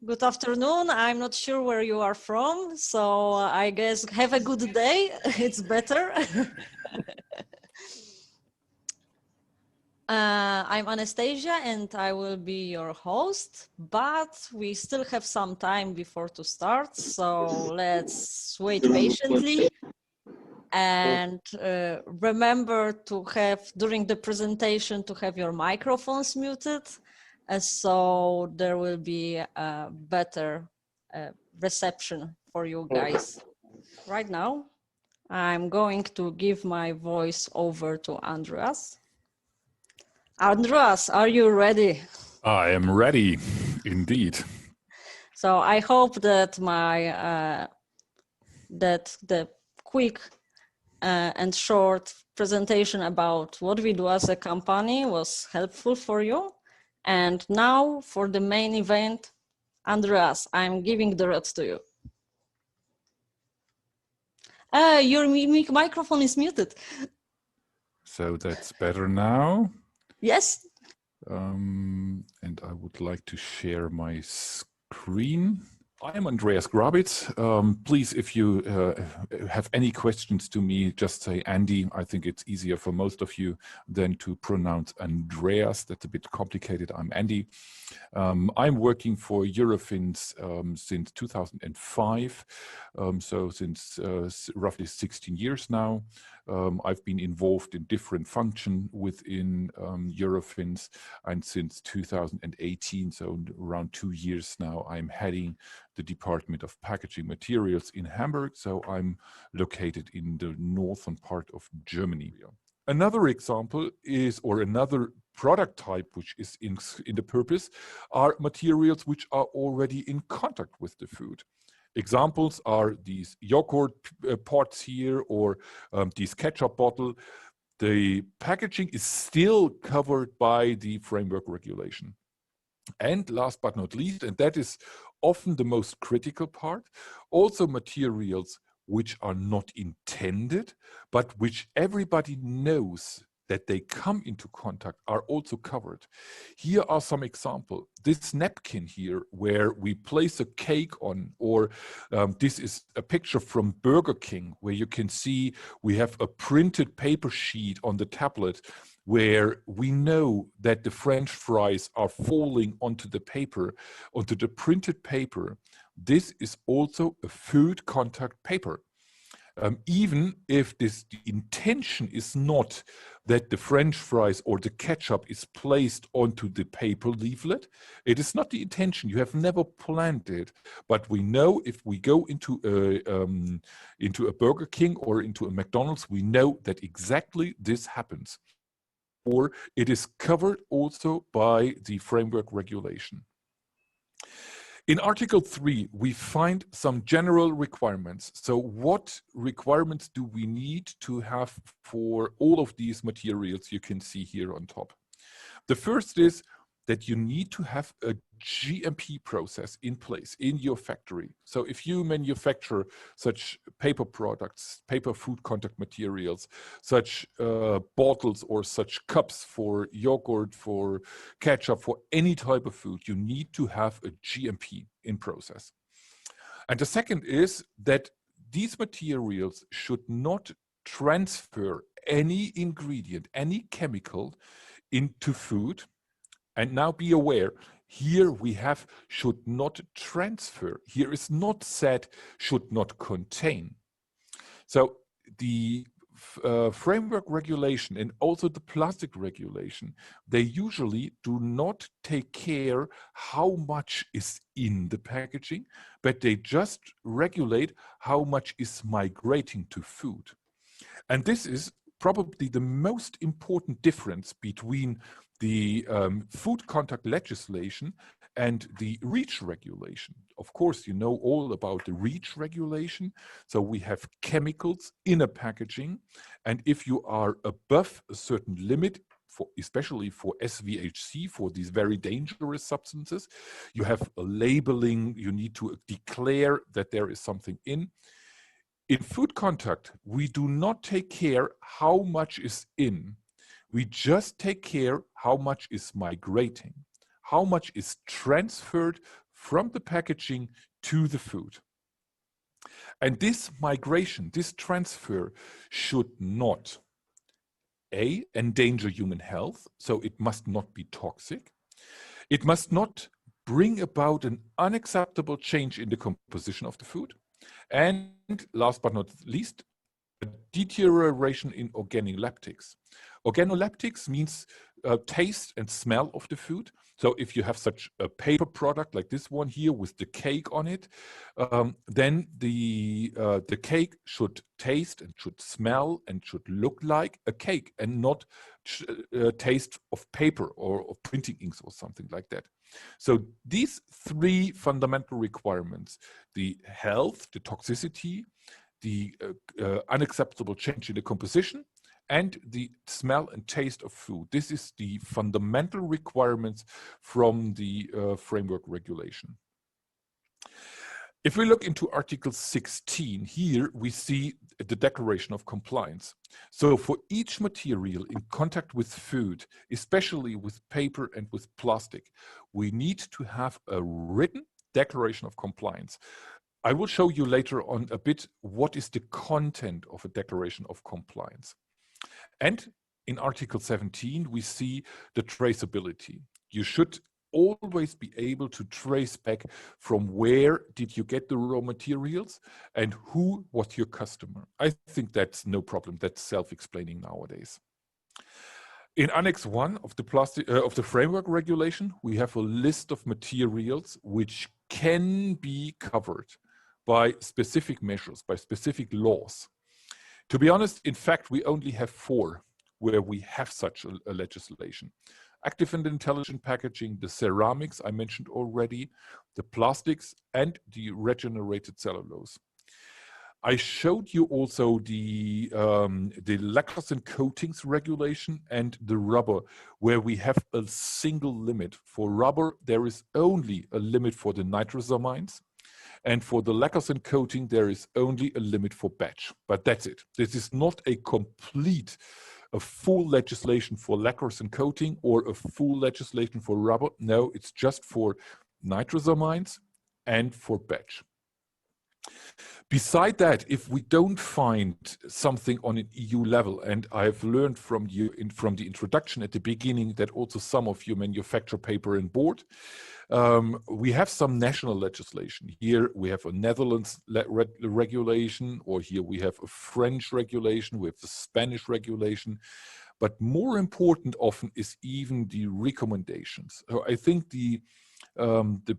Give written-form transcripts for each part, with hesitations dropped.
Good afternoon. I'm not sure where you are from, so I guess have a good day. It's better. I'm Anastasia and I will be your host, but we still have some time before to start, so let's wait patiently. And remember to have, during the presentation, to have your microphones muted, so there will be a better reception for you guys. Right now, I'm going to give my voice over to Andreas. Andreas, are you ready? I am ready, indeed. So I hope that that the quick and short presentation about what we do as a company was helpful for you. And now for the main event, Andreas, I'm giving the rest to you. Your microphone is muted. So that's better now. Yes. And I would like to share my screen. I am Andreas Grabitz. Please, if you have any questions to me, just say Andy. I think it's easier for most of you than to pronounce Andreas. That's a bit complicated. I'm Andy. I'm working for Eurofins since 2005, so since roughly 16 years now. I've been involved in different functions within Eurofins, and since 2018, so around 2 years now, I'm heading the Department of Packaging Materials in Hamburg. So I'm located in the northern part of Germany. Another example is, or another product type which is in the purpose, are materials which are already in contact with the food. Examples are these yogurt pots here, or these ketchup bottle. The packaging is still covered by the framework regulation. And last but not least, and that is often the most critical part, also materials which are not intended, but which everybody knows that they come into contact, are also covered. Here are some examples. This napkin here, where we place a cake on, or this is a picture from Burger King, where you can see we have a printed paper sheet on the tablet, where we know that the French fries are falling onto the paper, onto the printed paper. This is also a food contact paper. Even if the intention is not that the French fries or the ketchup is placed onto the paper leaflet, it is not the intention. You have never planned it. But we know if we go into a Burger King or into a McDonald's, we know that exactly this happens. Or it is covered also by the framework regulation. In Article 3, we find some general requirements. So what requirements do we need to have for all of these materials you can see here on top? The first is that you need to have a GMP process in place in your factory. So if you manufacture such paper products, paper food contact materials, such bottles or such cups for yogurt, for ketchup, for any type of food, you need to have a GMP in process. And the second is that these materials should not transfer any ingredient, any chemical into food. And now be aware, here we have should not transfer. Here is not said should not contain. So the framework regulation and also the plastic regulation, they usually do not take care how much is in the packaging, but they just regulate how much is migrating to food. And this is probably the most important difference between the food contact legislation and the REACH regulation. Of course, you know all about the REACH regulation. So we have chemicals in a packaging. And if you are above a certain limit, especially for SVHC, for these very dangerous substances, you have a labeling, you need to declare that there is something in. In food contact, we do not take care how much is in. We just take care how much is migrating, how much is transferred from the packaging to the food. And this migration, this transfer should not, A, endanger human health, so it must not be toxic. It must not bring about an unacceptable change in the composition of the food. And last but not least, a deterioration in organoleptics. Organoleptics means taste and smell of the food. So if you have such a paper product like this one here with the cake on it, then the cake should taste and should smell and should look like a cake and not taste of paper or of printing inks or something like that. So these three fundamental requirements, the health, the toxicity, the unacceptable change in the composition, and the smell and taste of food. This is the fundamental requirements from the framework regulation. If we look into Article 16, here we see the declaration of compliance. So for each material in contact with food, especially with paper and with plastic, we need to have a written declaration of compliance. I will show you later on a bit what is the content of a declaration of compliance. And in Article 17, we see the traceability. You should always be able to trace back from where did you get the raw materials and who was your customer. I think that's no problem. That's self-explaining nowadays. In Annex 1 of the framework regulation, we have a list of materials which can be covered by specific measures, by specific laws. To be honest, in fact, we only have 4 where we have such a legislation. Active and intelligent packaging, the ceramics I mentioned already, the plastics, and the regenerated cellulose. I showed you also the lacquers and coatings regulation and the rubber, where we have a single limit. For rubber, there is only a limit for the nitrosamines. And for the lacquers and coating, there is only a limit for batch, but that's it. This is not a full legislation for lacquers and coating or a full legislation for rubber. No, it's just for nitrosamines and for batch. Beside that, if we don't find something on an EU level, and I've learned from you from the introduction at the beginning that also some of you manufacture paper and board, we have some national legislation. Here we have a Netherlands regulation, or here we have a French regulation, we have the Spanish regulation. But more important often is even the recommendations. So I think the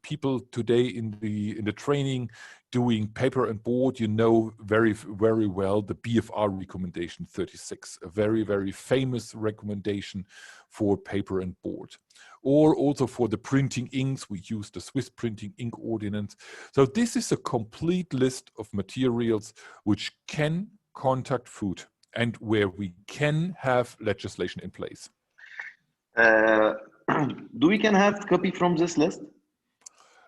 people today in the training doing paper and board, you know very, very well the BFR recommendation 36, a very, very famous recommendation for paper and board. Or also for the printing inks, we use the Swiss printing ink ordinance. So this is a complete list of materials which can contact food and where we can have legislation in place. Do we can have copy from this list?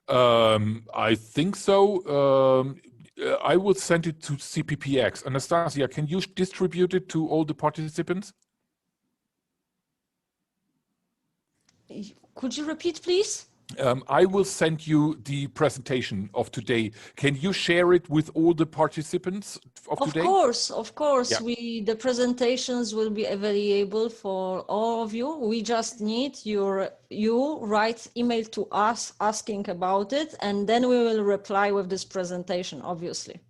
I think so. I will send it to CPPX. Anastasia, can you distribute it to all the participants? Could you repeat, please? I will send you the presentation of today. Can you share it with all the participants of today? Of course. Yeah. The presentations will be available for all of you. We just need you write email to us asking about it, and then we will reply with this presentation, obviously.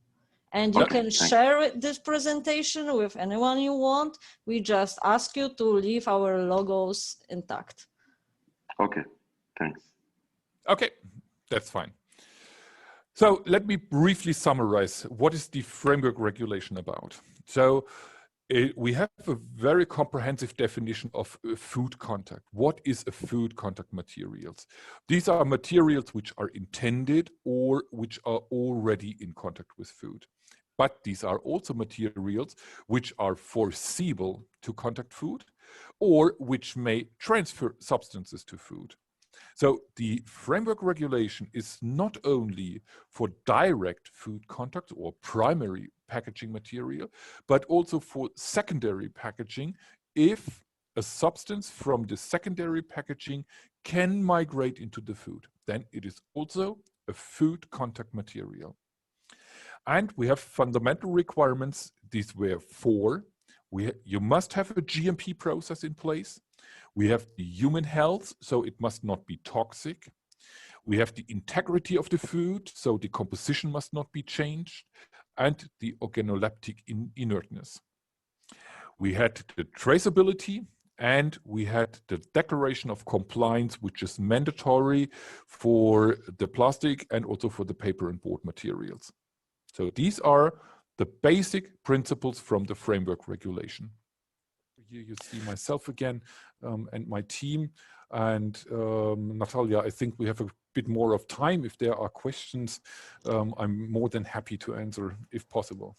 And you can share this presentation with anyone you want. We just ask you to leave our logos intact. Okay, thanks. Okay, that's fine. So let me briefly summarize what is the framework regulation about. So we have a very comprehensive definition of food contact. What is a food contact materials? These are materials which are intended or which are already in contact with food. But these are also materials which are foreseeable to contact food or which may transfer substances to food. So the framework regulation is not only for direct food contact or primary packaging material, but also for secondary packaging if a substance from the secondary packaging can migrate into the food, then it is also a food contact material. And we have fundamental requirements. These were 4. You must have a GMP process in place. We have the human health, so it must not be toxic. We have the integrity of the food, so the composition must not be changed, and the organoleptic inertness. We had the traceability, and we had the declaration of compliance, which is mandatory for the plastic and also for the paper and board materials. So these are the basic principles from the framework regulation. Here you see myself again and my team. And Natalia, I think we have a bit more of time. If there are questions, I'm more than happy to answer if possible.